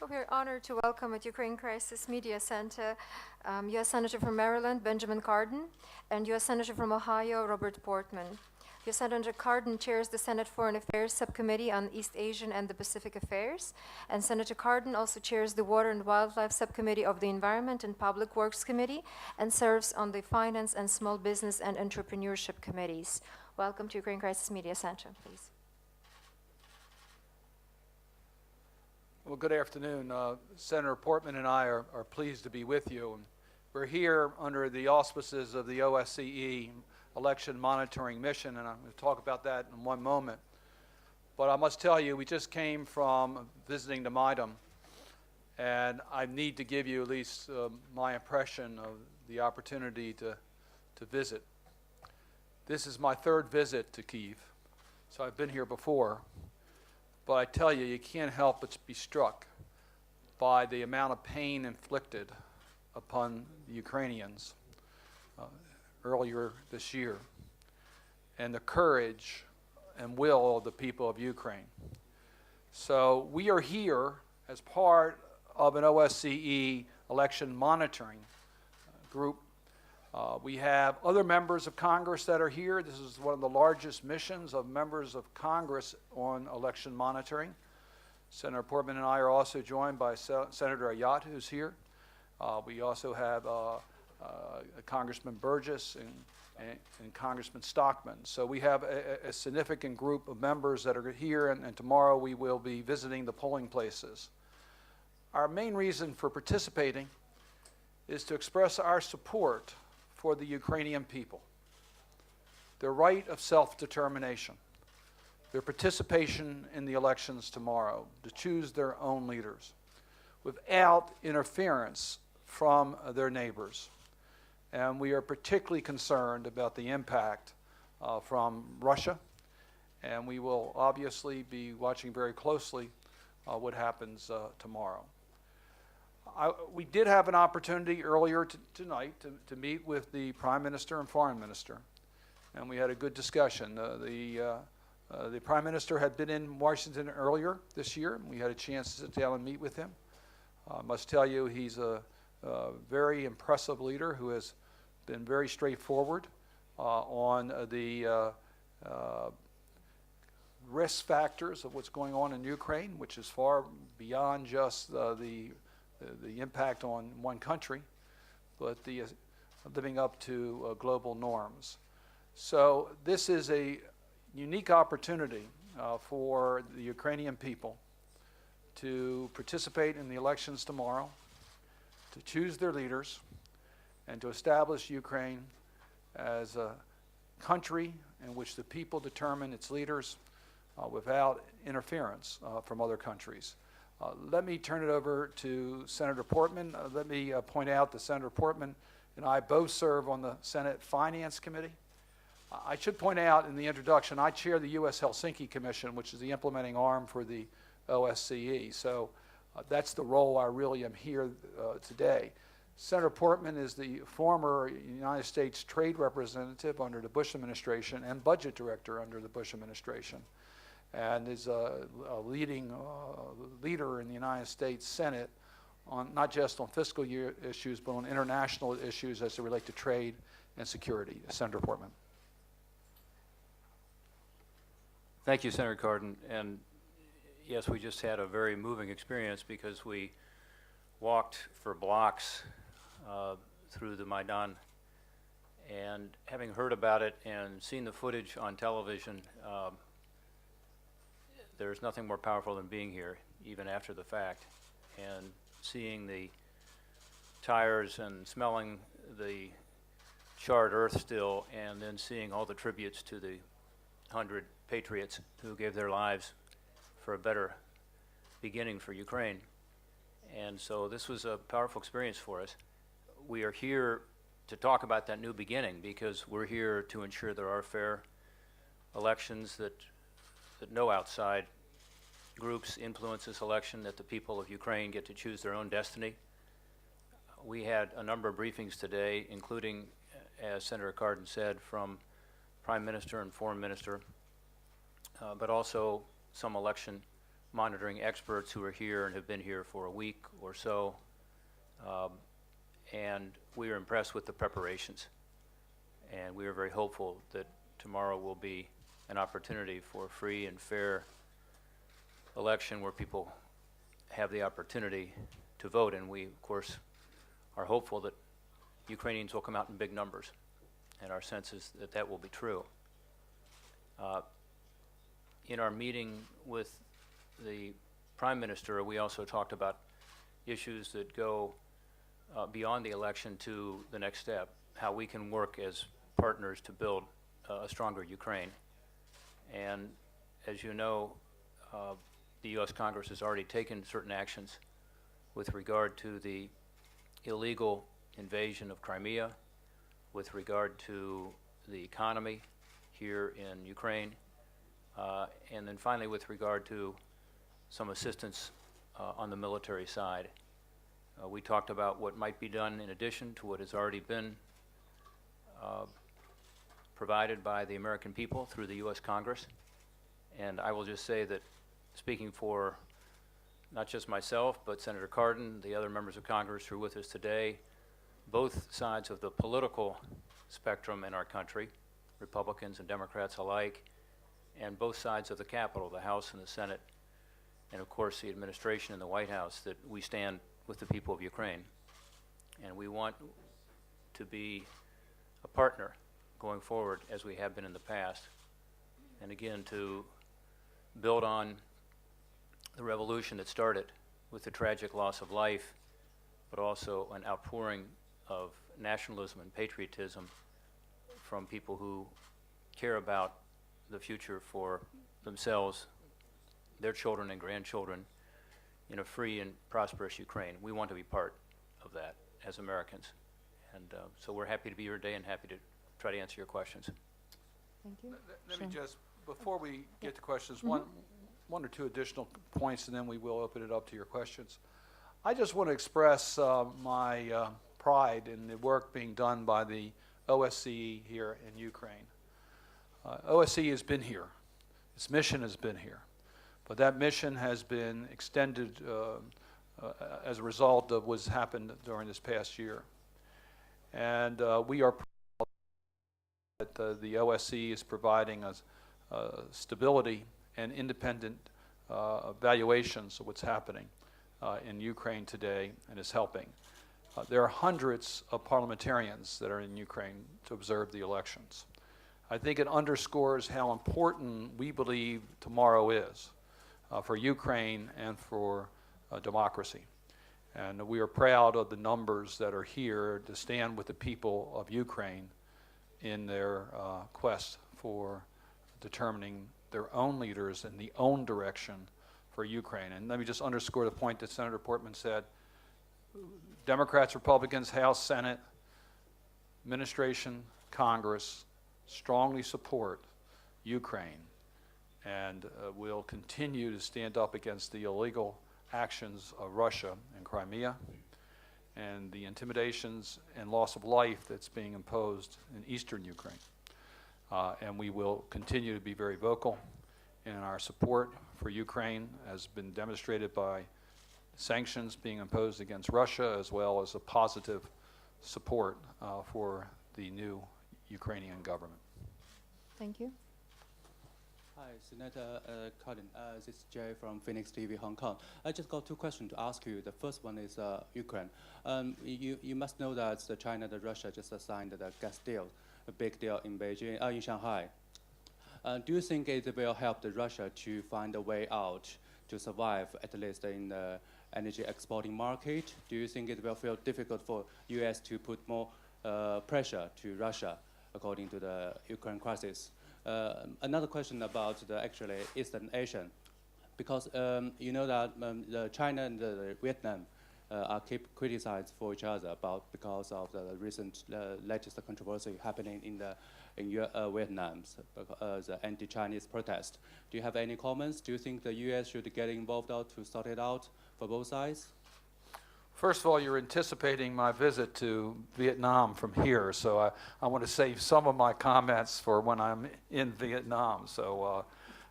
We are honored to welcome at Ukraine Crisis Media Center U.S. Senator from Maryland, Benjamin Cardin, and U.S. Senator from Ohio, Robert Portman. U.S. Senator Cardin chairs the Senate Foreign Affairs Subcommittee on East Asian and the Pacific Affairs, and Senator Cardin also chairs the Water and Wildlife Subcommittee of the Environment and Public Works Committee and serves on the Finance and Small Business and Entrepreneurship Committees. Welcome to Ukraine Crisis Media Center, please. Well, good afternoon. Senator Portman and I are pleased to be with you. And we're here under the auspices of the OSCE Election Monitoring Mission, and I'm going to talk about that in one moment. But I must tell you, we just came from visiting the Maidan, and I need to give you at least my impression of the opportunity to visit. This is my third visit to Kyiv, so I've been here before. But I tell you, you can't help but be struck by the amount of pain inflicted upon the Ukrainians earlier this year, and the courage and will of the people of Ukraine. So we are here as part of an OSCE election monitoring group. We have other members of Congress that are here. This is one of the largest missions of members of Congress on election monitoring. Senator Portman and I are also joined by Senator Ayotte, who's here. We also have Congressman Burgess and Congressman Stockman. So we have a significant group of members that are here, and tomorrow we will be visiting the polling places. Our main reason for participating is to express our support for the Ukrainian people, their right of self-determination, their participation in the elections tomorrow, to choose their own leaders without interference from their neighbors. And we are particularly concerned about the impact from Russia, and we will obviously be watching very closely what happens tomorrow. We did have an opportunity earlier tonight to meet with the Prime Minister and Foreign Minister, and we had a good discussion. The Prime Minister had been in Washington earlier this year, and we had a chance to sit down and meet with him. I must tell you, he's a very impressive leader who has been very straightforward on the risk factors of what's going on in Ukraine, which is far beyond just the impact on one country, but the living up to global norms. So this is a unique opportunity for the Ukrainian people to participate in the elections tomorrow, to choose their leaders, and to establish Ukraine as a country in which the people determine its leaders without interference from other countries. Let me turn it over to Senator Portman. Let me point out that Senator Portman and I both serve on the Senate Finance Committee. I should point out in the introduction, I chair the U.S. Helsinki Commission, which is the implementing arm for the OSCE. So that's the role I really am here today. Senator Portman is the former United States Trade Representative under the Bush administration and Budget Director under the Bush administration, and is a leading leader in the United States Senate on not just on fiscal year issues, but on international issues as they relate to trade and security. Senator Portman. Thank you, Senator Cardin. And yes, we just had a very moving experience because we walked for blocks through the Maidan, and having heard about it and seen the footage on television, there's nothing more powerful than being here, even after the fact, and seeing the tires and smelling the charred earth still, and then seeing all the tributes to the 100 patriots who gave their lives for a better beginning for Ukraine. And so this was a powerful experience for us. We are here to talk about that new beginning because we're here to ensure there are fair elections, that no outside groups influence this election, that the people of Ukraine get to choose their own destiny. We had a number of briefings today, including, as Senator Cardin said, from Prime Minister and Foreign Minister, but also some election monitoring experts who are here and have been here for a week or so. And we are impressed with the preparations. And we are very hopeful that tomorrow will be an opportunity for a free and fair election where people have the opportunity to vote. And we, of course, are hopeful that Ukrainians will come out in big numbers. And our sense is that that will be true. In our meeting with the Prime Minister, we also talked about issues that go beyond the election to the next step, how we can work as partners to build a stronger Ukraine. And as you know, the U.S. Congress has already taken certain actions with regard to the illegal invasion of Crimea, with regard to the economy here in Ukraine, and then finally with regard to some assistance on the military side. We talked about what might be done in addition to what has already been provided by the American people through the U.S. Congress. And I will just say that, speaking for not just myself, but Senator Cardin, the other members of Congress who are with us today, both sides of the political spectrum in our country, Republicans and Democrats alike, and both sides of the Capitol, the House and the Senate, and of course the administration and the White House, that we stand with the people of Ukraine. And we want to be a partner going forward as we have been in the past. And again, to build on the revolution that started with the tragic loss of life, but also an outpouring of nationalism and patriotism from people who care about the future for themselves, their children and grandchildren in a free and prosperous Ukraine. We want to be part of that as Americans. And so we're happy to be here today and happy to try to answer your questions. Thank you. Let me just, before we get to questions, one or two additional points, and then we will open it up to your questions. I just want to express my pride in the work being done by the OSCE here in Ukraine. OSCE has been here. Its mission has been here. But that mission has been extended as a result of what's happened during this past year. And we are proud that the OSCE is providing us stability and independent evaluations of what's happening in Ukraine today, and is helping. There are hundreds of parliamentarians that are in Ukraine to observe the elections. I think it underscores how important we believe tomorrow is for Ukraine and for democracy. And we are proud of the numbers that are here to stand with the people of Ukraine in their quest for determining their own leaders and the own direction for Ukraine. And let me just underscore the point that Senator Portman said. Democrats, Republicans, House, Senate, administration, Congress strongly support Ukraine, and will continue to stand up against the illegal actions of Russia in Crimea and the intimidations and loss of life that's being imposed in eastern Ukraine. And we will continue to be very vocal in our support for Ukraine, as been demonstrated by sanctions being imposed against Russia, as well as a positive support for the new Ukrainian government. Thank you. Hi, Senator Cardin. This is Jay from Phoenix TV, Hong Kong. I just got two questions to ask you. The first one is Ukraine. You must know that China and Russia just signed the gas deal, a big deal in Beijing, in Shanghai. Do you think it will help Russia to find a way out to survive, at least in the energy exporting market? Do you think it will feel difficult for U.S. to put more pressure to Russia according to the Ukraine crisis? Another question about the actually Eastern Asian, because you know that China and Vietnam are keep criticized for each other because of the recent latest controversy happening in Vietnam, the anti-Chinese protest. Do you have any comments? Do you think the U.S. should get involved out to sort it out for both sides? First of all, you're anticipating my visit to Vietnam from here, so I want to save some of my comments for when I'm in Vietnam. So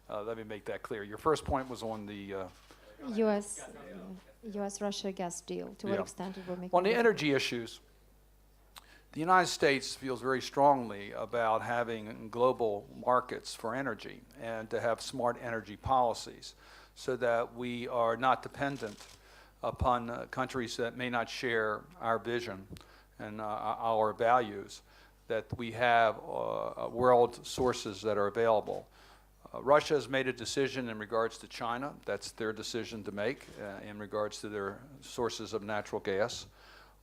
Let me make that clear. Your first point was on the U.S.-Russia gas deal. To what Yeah. extent it will make? on the energy issues. The United States feels very strongly about having global markets for energy and to have smart energy policies so that we are not dependent upon countries that may not share our vision and our values, that we have world sources that are available. Russia has made a decision in regards to China. That's their decision to make in regards to their sources of natural gas.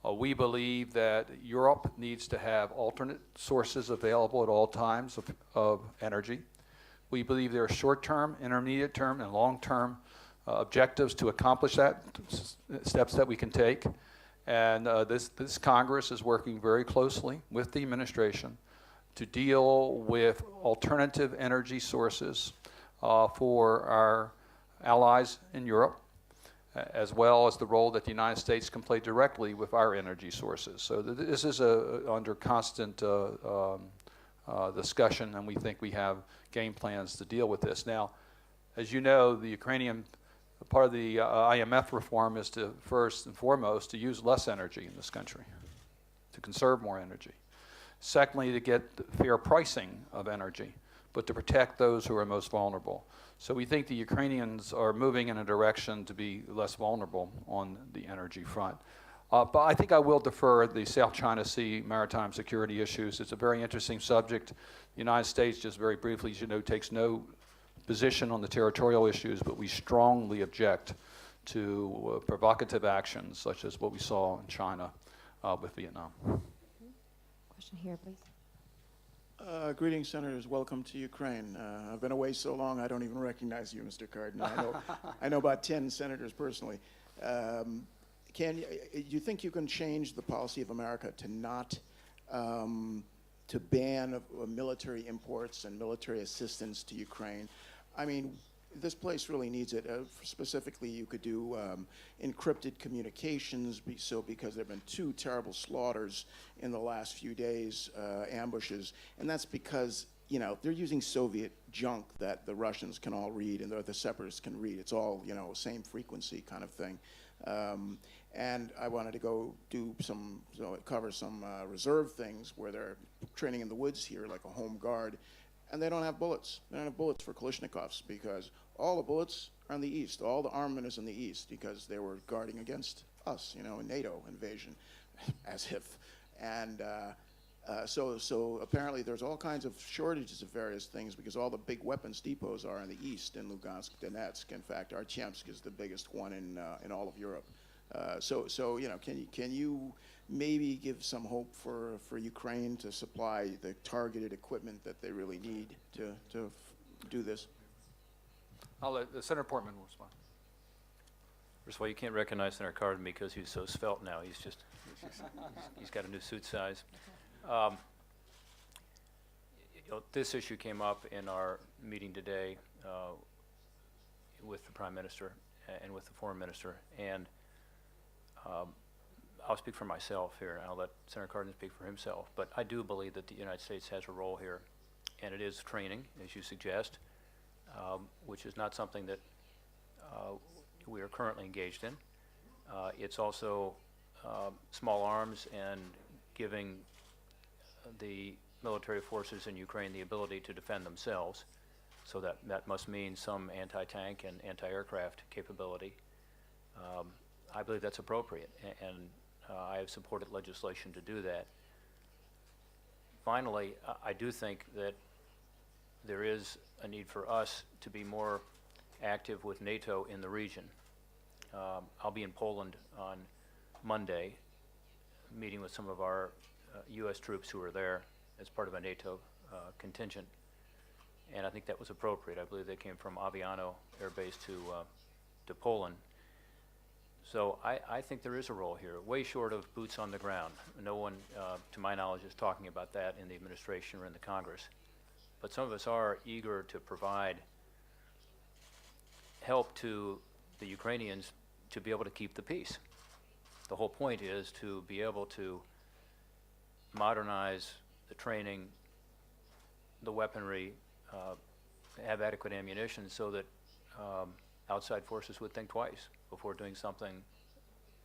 We believe that Europe needs to have alternate sources available at all times of energy. We believe there are short-term, intermediate-term, and long-term objectives to accomplish that, steps that we can take. And this Congress is working very closely with the administration to deal with alternative energy sources for our allies in Europe, as well as the role that the United States can play directly with our energy sources. So this is under constant discussion, and we think we have game plans to deal with this. Now, as you know, the Ukrainian part of the IMF reform is to, first and foremost, to use less energy in this country, to conserve more energy. Secondly, to get fair pricing of energy, but to protect those who are most vulnerable. So we think the Ukrainians are moving in a direction to be less vulnerable on the energy front. But I think I will defer the South China Sea maritime security issues. It's a very interesting subject. The United States, just very briefly, as you know, takes no position on the territorial issues, but we strongly object to provocative actions such as what we saw in China with Vietnam. Question here, please. Greetings, Senators. Welcome to Ukraine. I've been away so long I don't even recognize you, Mr. Cardin. I know about 10 senators personally. You think you can change the policy of America to not to ban military imports and military assistance to Ukraine? I mean, this place really needs it. Specifically, you could do encrypted communications, because there have been 2 terrible slaughters in the last few days, ambushes, and that's because, you know, they're using Soviet junk that the Russians can all read and the separatists can read. It's all, you know, same frequency kind of thing. And I wanted to go do cover some reserve things where they're training in the woods here, like a home guard, and they don't have bullets. They don't have bullets for Kalashnikovs because all the bullets are in the east. All the armament is in the east because they were guarding against us, you know, a NATO invasion, as if. And so apparently there's all kinds of shortages of various things because all the big weapons depots are in the east, in Lugansk, Donetsk. In fact, Artyomsk is the biggest one in all of Europe. So you know, can you maybe give some hope for Ukraine to supply the targeted equipment that they really need to do this? I'll let Senator Portman respond. First of all, you can't recognize Senator Cardin because he's so svelte now. He's got a new suit size. You know, this issue came up in our meeting today with the Prime Minister and with the Foreign Minister, and I'll speak for myself here, and I'll let Senator Cardin speak for himself, but I do believe that the United States has a role here, and it is training, as you suggest, which is not something that we are currently engaged in. It's also small arms and giving the military forces in Ukraine the ability to defend themselves, so that must mean some anti-tank and anti-aircraft capability. I believe that's appropriate, and I have supported legislation to do that. Finally, I do think that there is a need for us to be more active with NATO in the region. I'll be in Poland on Monday, meeting with some of our U.S. troops who are there as part of a NATO contingent, and I think that was appropriate. I believe they came from Aviano Air Base to Poland. So I think there is a role here, way short of boots on the ground. No one, to my knowledge, is talking about that in the administration or in the Congress. But some of us are eager to provide help to the Ukrainians to be able to keep the peace. The whole point is to be able to modernize the training, the weaponry, have adequate ammunition so that outside forces would think twice before doing something,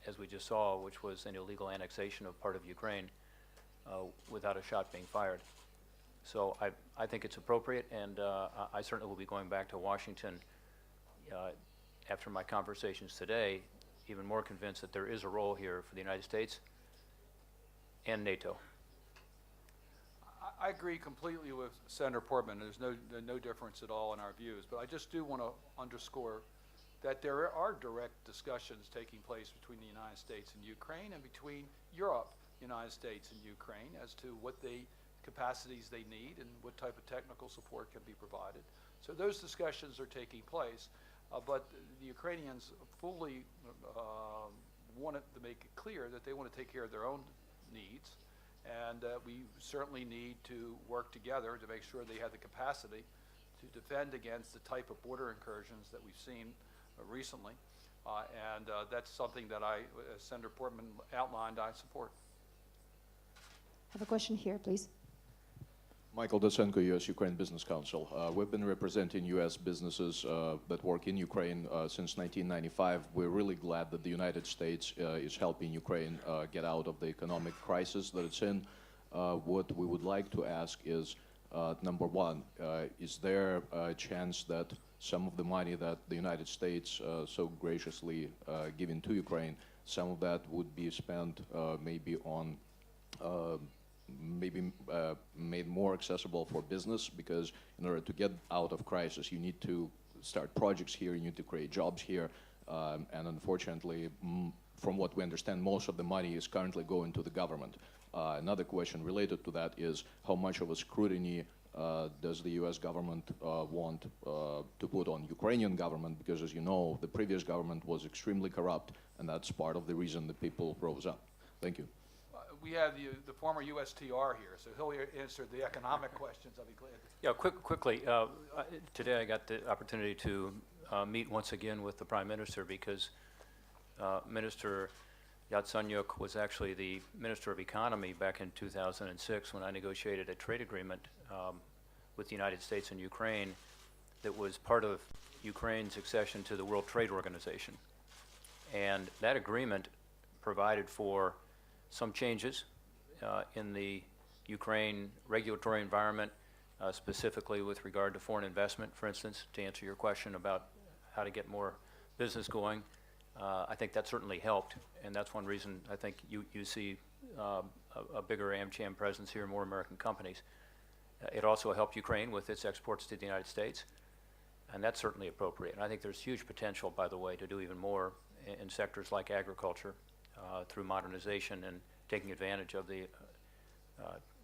as we just saw, which was an illegal annexation of part of Ukraine without a shot being fired. So I think it's appropriate, and I certainly will be going back to Washington after my conversations today, even more convinced that there is a role here for the United States and NATO. I agree completely with Senator Portman. There's no difference at all in our views, but I just do want to underscore that there are direct discussions taking place between the United States and Ukraine and between Europe, United States and Ukraine as to what capacities they need and what type of technical support can be provided. So those discussions are taking place, but the Ukrainians fully wanted to make it clear that they want to take care of their own needs, and we certainly need to work together to make sure they have the capacity to defend against the type of border incursions that we've seen recently, and that's something that as Senator Portman outlined, I support. Have a question here, please. Michael Dosenko, U.S.-Ukraine Business Council. We've been representing U.S. businesses that work in Ukraine since 1995. We're really glad that the United States is helping Ukraine get out of the economic crisis that it's in. What we would like to ask is, number one, is there a chance that some of the money that the United States so graciously giving to Ukraine, some of that would be spent maybe on made more accessible for business, because in order to get out of crisis, you need to start projects here, you need to create jobs here, and unfortunately, from what we understand, most of the money is currently going to the government. Another question related to that is, how much of a scrutiny does the U.S. government want to put on Ukrainian government? Because, as you know, the previous government was extremely corrupt, and that's part of the reason that people rose up. Thank you. We have the former USTR here, so he'll answer the economic questions. I'll be glad to. Yeah, quickly, today I got the opportunity to meet once again with the Prime Minister, because Minister Yatsenyuk was actually the Minister of Economy back in 2006 when I negotiated a trade agreement with the United States and Ukraine that was part of Ukraine's accession to the World Trade Organization. And that agreement provided for some changes in the Ukraine regulatory environment, specifically with regard to foreign investment, for instance, to answer your question about how to get more business going. I think that certainly helped, and that's one reason I think you see a bigger AmCham presence here, more American companies. It also helped Ukraine with its exports to the United States, and that's certainly appropriate. And I think there's huge potential, by the way, to do even more in sectors like agriculture, through modernization and taking advantage of the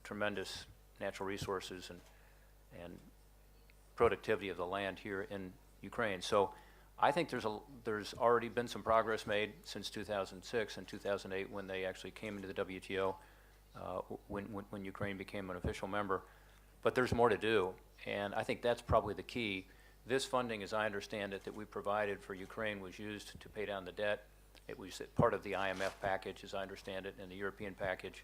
tremendous natural resources and productivity of the land here in Ukraine. So I think there's already been some progress made since 2006 and 2008 when they actually came into the WTO, when Ukraine became an official member. But there's more to do, and I think that's probably the key. This funding, as I understand it, that we provided for Ukraine was used to pay down the debt. It was part of the IMF package, as I understand it, and the European package.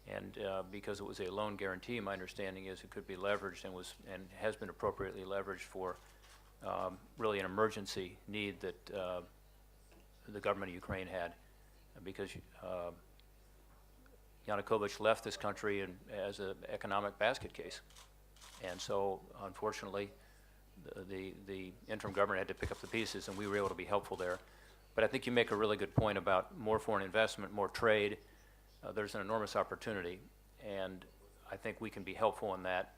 And because it was a loan guarantee, my understanding is it could be leveraged and has been appropriately leveraged for really an emergency need that the government of Ukraine had, because Yanukovych left this country as an economic basket case. And so, unfortunately, the interim government had to pick up the pieces, and we were able to be helpful there. But I think you make a really good point about more foreign investment, more trade. There's an enormous opportunity, and I think we can be helpful in that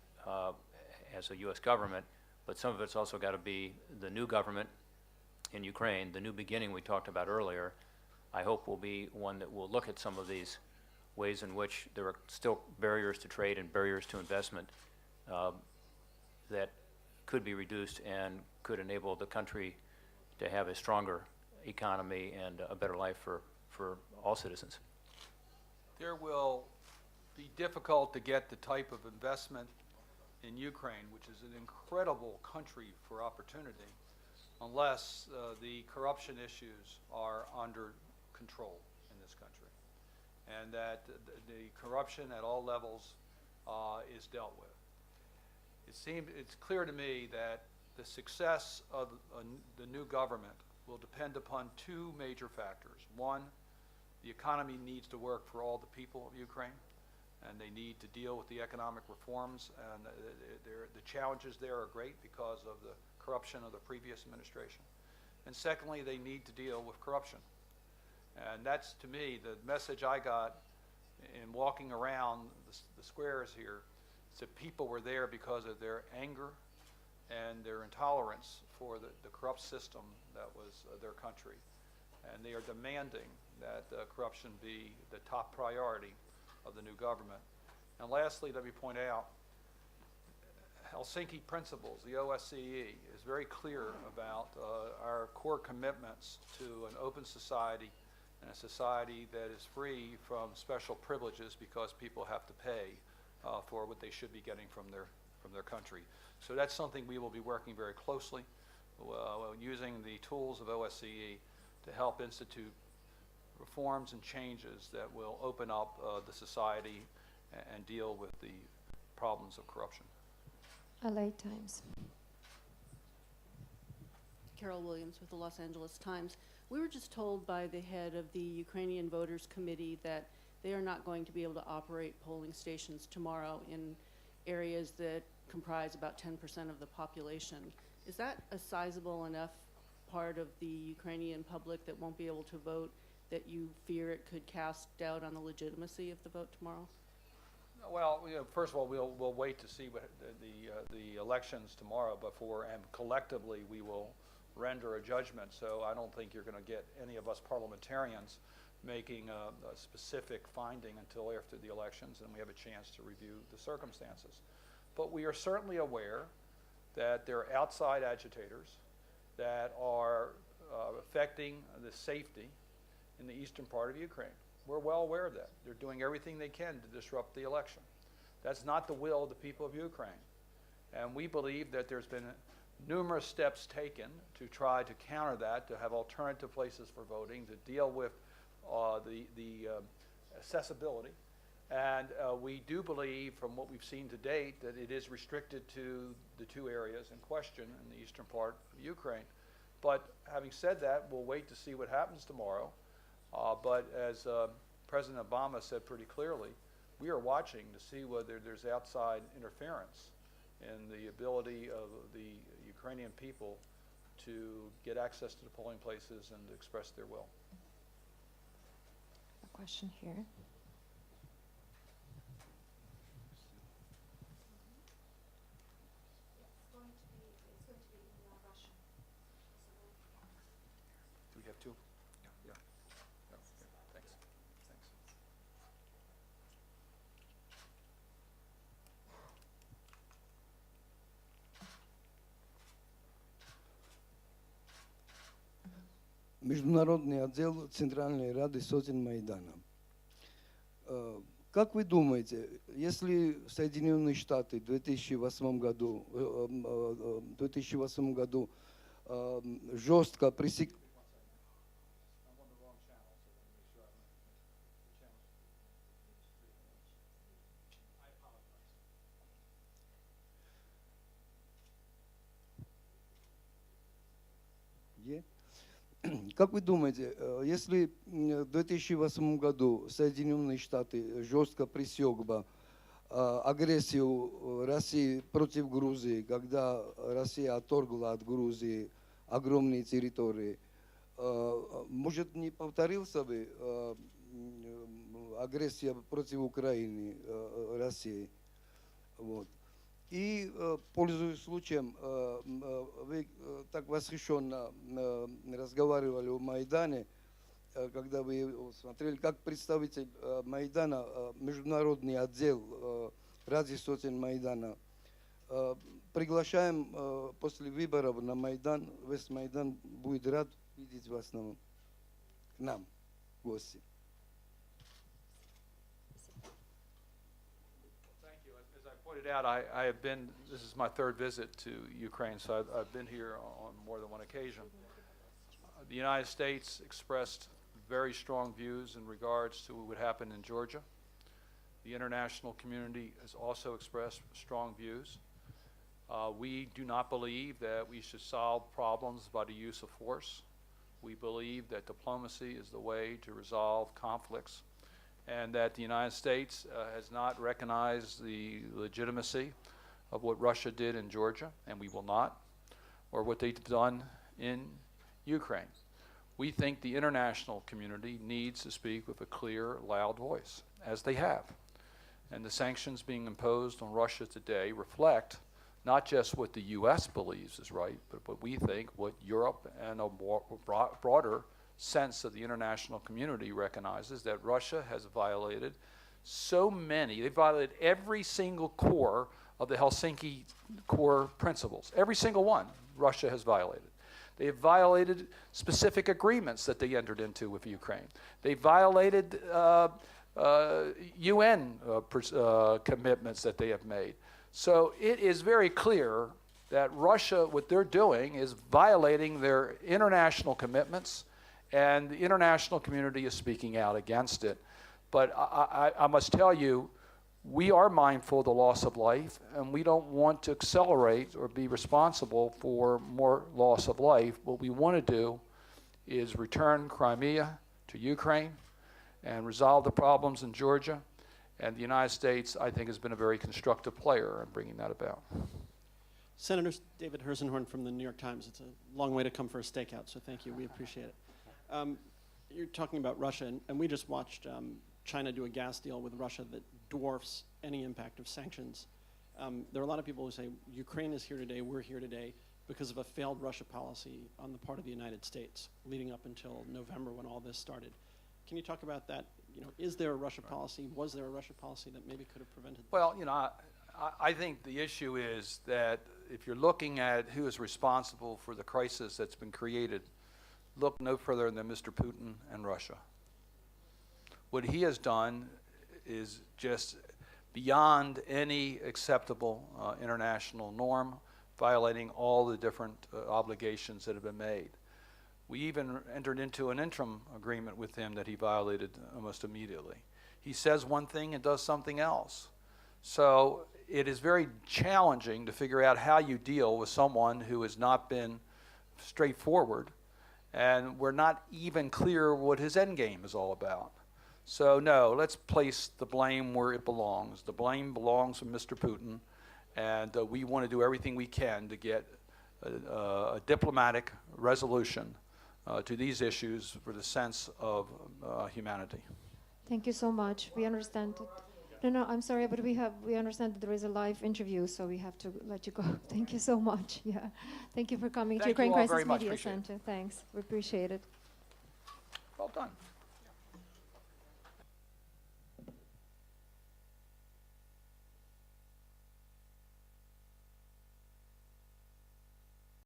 as a U.S. government, but some of it's also got to be the new government in Ukraine, the new beginning we talked about earlier. I hope will be one that will look at some of these ways in which there are still barriers to trade and barriers to investment that could be reduced and could enable the country to have a stronger economy and a better life for all citizens. There will be difficult to get the type of investment in Ukraine, which is an incredible country for opportunity, unless the corruption issues are under control in this country, and that the corruption at all levels is dealt with. it's clear to me that the success of the new government will depend upon two major factors. One, the economy needs to work for all the people of Ukraine, and they need to deal with the economic reforms, and the challenges there are great because of the corruption of the previous administration. And secondly, they need to deal with corruption. And that's, to me, the message I got in walking around the squares here, is that people were there because of their anger and their intolerance for the corrupt system that was their country. And they are demanding that corruption be the top priority of the new government. And lastly, let me point out, Helsinki Principles, the OSCE, is very clear about our core commitments to an open society and a society that is free from special privileges because people have to pay for what they should be getting from their country. So that's something we will be working very closely, using the tools of OSCE to help institute reforms and changes that will open up the society and deal with the problems of corruption. LA Times. Carol Williams with the Los Angeles Times. We were just told by the head of the Ukrainian Voters Committee that they are not going to be able to operate polling stations tomorrow in areas that comprise about 10% of the population. Is that a sizable enough part of the Ukrainian public that won't be able to vote that you fear it could cast doubt on the legitimacy of the vote tomorrow? Well, first of all, we'll wait to see what the elections tomorrow and collectively we will render a judgment. So I don't think you're going to get any of us parliamentarians making a specific finding until after the elections and we have a chance to review the circumstances. But we are certainly aware that there are outside agitators that are affecting the safety in the eastern part of Ukraine. We're well aware of that. They're doing everything they can to disrupt the election. That's not the will of the people of Ukraine. And we believe that there's been numerous steps taken to try to counter that, to have alternative places for voting, to deal with the accessibility. And we do believe, from what we've seen to date, that it is restricted to the two areas in question in the eastern part of Ukraine. But having said that, we'll wait to see what happens tomorrow. But as President Obama said pretty clearly, we are watching to see whether there's outside interference in the ability of the Ukrainian people to get access to the polling places and to express their will. A question here. Do we have two? Yeah. No, okay. Thanks. Thanks. Международный отдел Центральной Рады сотен Майдана. Как вы думаете, если Соединенные Штаты в 2008 году жестко пресекли... Как вы думаете, если в 2008 году Соединенные Штаты жестко пресек бы агрессию России против Грузии, когда Россия отторгла от Грузии огромные территории, может, не повторился бы агрессия против Украины России? Вот. И, пользуясь случаем, вы так восхищенно разговаривали о Майдане, когда вы смотрели, как представитель Майдана, международный отдел Рады сотен Майдана, приглашаем после выборов на Майдан, весь Майдан будет рад видеть вас к нам в гости. Pointed out, I have been, this is my third visit to Ukraine, so I've been here on more than one occasion. The United States expressed very strong views in regards to what would happen in Georgia. The international community has also expressed strong views. We do not believe that we should solve problems by the use of force. We believe that diplomacy is the way to resolve conflicts, and that the United States has not recognized the legitimacy of what Russia did in Georgia, and we will not, or what they've done in Ukraine. We think the international community needs to speak with a clear, loud voice, as they have. And the sanctions being imposed on Russia today reflect not just what the U.S. believes is right, but what we think, what Europe and a more broader sense of the international community recognizes, that Russia has violated so many. They violated every single core of the Helsinki core principles. Every single one Russia has violated. They have violated specific agreements that they entered into with Ukraine. They violated UN commitments that they have made. So it is very clear that Russia, what they're doing is violating their international commitments, and the international community is speaking out against it. But I must tell you, we are mindful of the loss of life, and we don't want to accelerate or be responsible for more loss of life. What we want to do is return Crimea to Ukraine and resolve the problems in Georgia. And the United States, I think, has been a very constructive player in bringing that about. Senator David Herzenhorn from the New York Times. It's a long way to come for a stakeout, so thank you. We appreciate it. You're talking about Russia, and we just watched China do a gas deal with Russia that dwarfs any impact of sanctions. There are a lot of people who say Ukraine is here today, we're here today, because of a failed Russia policy on the part of the United States leading up until November when all this started. Can you talk about that? You know, is there a Russia policy? Was there a Russia policy that maybe could have prevented that? Well, you know, I think the issue is that if you're looking at who is responsible for the crisis that's been created, look no further than Mr. Putin and Russia. What he has done is just beyond any acceptable international norm, violating all the different obligations that have been made. We even entered into an interim agreement with him that he violated almost immediately. He says one thing and does something else. So it is very challenging to figure out how you deal with someone who has not been straightforward, and we're not even clear what his end game is all about. So no, let's place the blame where it belongs. The blame belongs to Mr. Putin, and we want to do everything we can to get a diplomatic resolution to these issues for the sense of humanity. Thank you so much. We understand that. No, I'm sorry, but we understand that there is a live interview, so we have to let you go. Thank you so much. Yeah, thank you for coming to Thank you Ukraine all Crisis very much. Media Appreciate it. Center. Thanks, we appreciate it. Well done.